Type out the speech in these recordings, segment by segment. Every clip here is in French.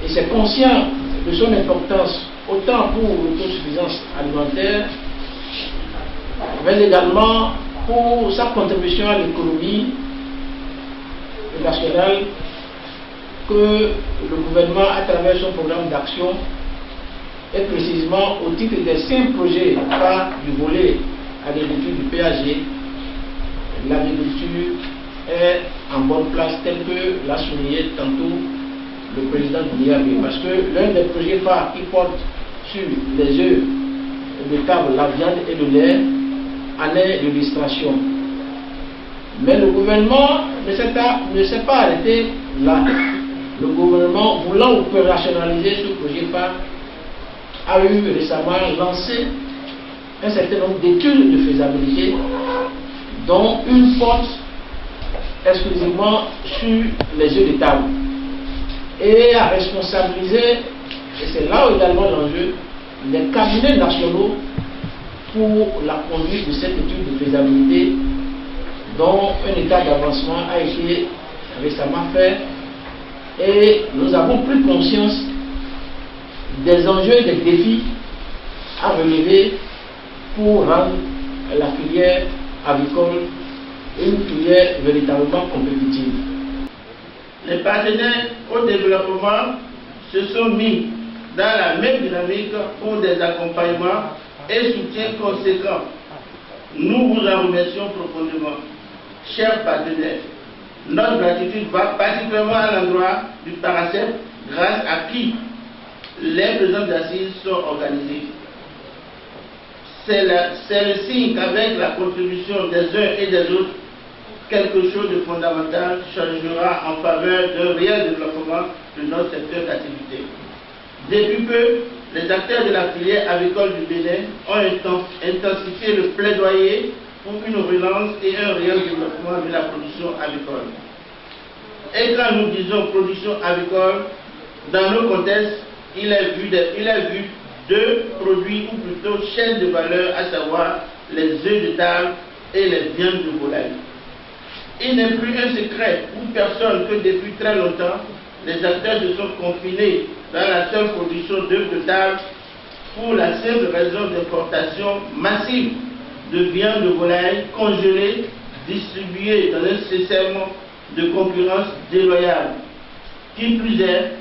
Et c'est conscient de son importance autant pour l'autosuffisance alimentaire, mais également pour sa contribution à l'économie nationale que le gouvernement, à travers son programme d'action, et précisément au titre des 5 projets pas du volet agriculture du PAG, l'agriculture est en bonne place, tel que l'a souligné tantôt le président Goudiaby, parce que l'un des projets phares qui porte sur les œufs de table, la viande et le lait en est l'illustration. Mais le gouvernement ne s'est pas arrêté là. Le gouvernement, voulant opérationnaliser ce projet phare, a eu récemment lancé un certain nombre d'études de faisabilité, dont une porte exclusivement sur les œufs de table, et a responsabilisé, et c'est là également l'enjeu, les cabinets nationaux pour la conduite de cette étude de faisabilité, dont un état d'avancement a été récemment fait, et nous avons pris conscience des enjeux et des défis à relever pour rendre la filière avicole une filière véritablement compétitive. Les partenaires au développement se sont mis dans la même dynamique pour des accompagnements et soutiens conséquents. Nous vous en remercions profondément, chers partenaires. Notre gratitude va particulièrement à l'endroit du PARACEP, grâce à qui les présentes assises sont organisées. C'est le signe qu'avec la contribution des uns et des autres, quelque chose de fondamental changera en faveur d'un réel développement de notre secteur d'activité. Depuis peu, les acteurs de la filière avicole du Bénin ont intensifié le plaidoyer pour une relance et un réel développement de la production avicole. Et quand nous disons production avicole, dans nos contextes, il est vu deux produits ou plutôt chaînes de valeur, à savoir les œufs de table et les viandes de volaille. Il n'est plus un secret pour personne que depuis très longtemps, les acteurs se sont confinés dans la seule production d'œufs de table pour la simple raison d'importation massive de viande de volaille congelée, distribuée dans un système de concurrence déloyale. Qui plus est,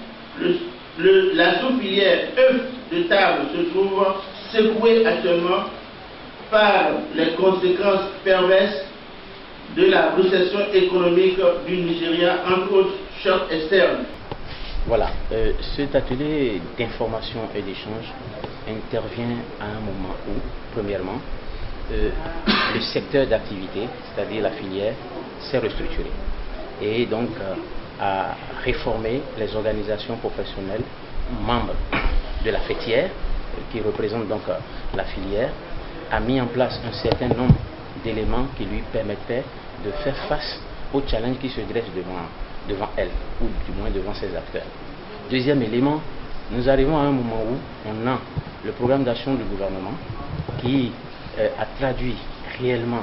la sous-filière œufs de table se trouve secouée actuellement par les conséquences perverses de la récession économique du Nigeria, entre autres chocs externes. Voilà, cet atelier d'information et d'échange intervient à un moment où, premièrement, le secteur d'activité, c'est-à-dire la filière, s'est restructuré et donc a réformé les organisations professionnelles membres de la fêtière, qui représente donc la filière, a mis en place un certain nombre d'éléments qui lui permettaient de faire face aux challenges qui se dressent devant elle, ou du moins devant ses acteurs. Deuxième élément, nous arrivons à un moment où on a le programme d'action du gouvernement qui a traduit réellement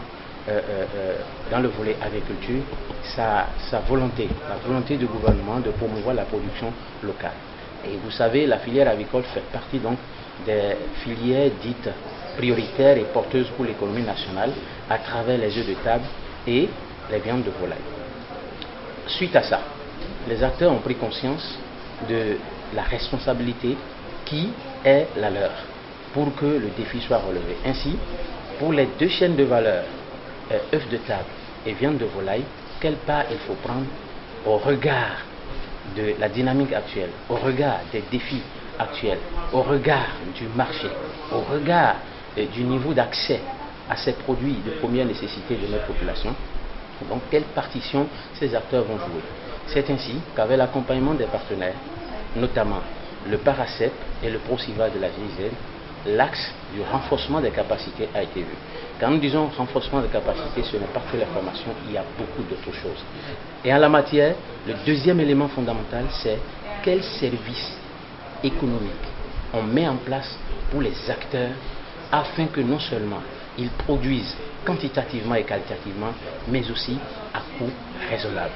dans le volet agriculture sa volonté, la volonté du gouvernement de promouvoir la production locale. Et vous savez, la filière avicole fait partie donc des filières dites prioritaires et porteuses pour l'économie nationale à travers les œufs de table et les viandes de volaille. Suite à ça, les acteurs ont pris conscience de la responsabilité qui est la leur pour que le défi soit relevé. Ainsi, pour les deux chaînes de valeur, œufs de table et viande de volaille, quelle part il faut prendre au regard de la dynamique actuelle, au regard des défis actuels, au regard du marché, au regard du niveau d'accès à ces produits de première nécessité de notre population. Donc, quelle partition ces acteurs vont jouer? C'est ainsi qu'avec l'accompagnement des partenaires, notamment le PARACEP et le PROCIVA de la GIZ, l'axe du renforcement des capacités a été vu. Quand nous disons renforcement des capacités, ce n'est pas que la formation, il y a beaucoup d'autres choses. Et en la matière, le deuxième élément fondamental, c'est quel service économique on met en place pour les acteurs afin que non seulement ils produisent quantitativement et qualitativement, mais aussi à coût raisonnable.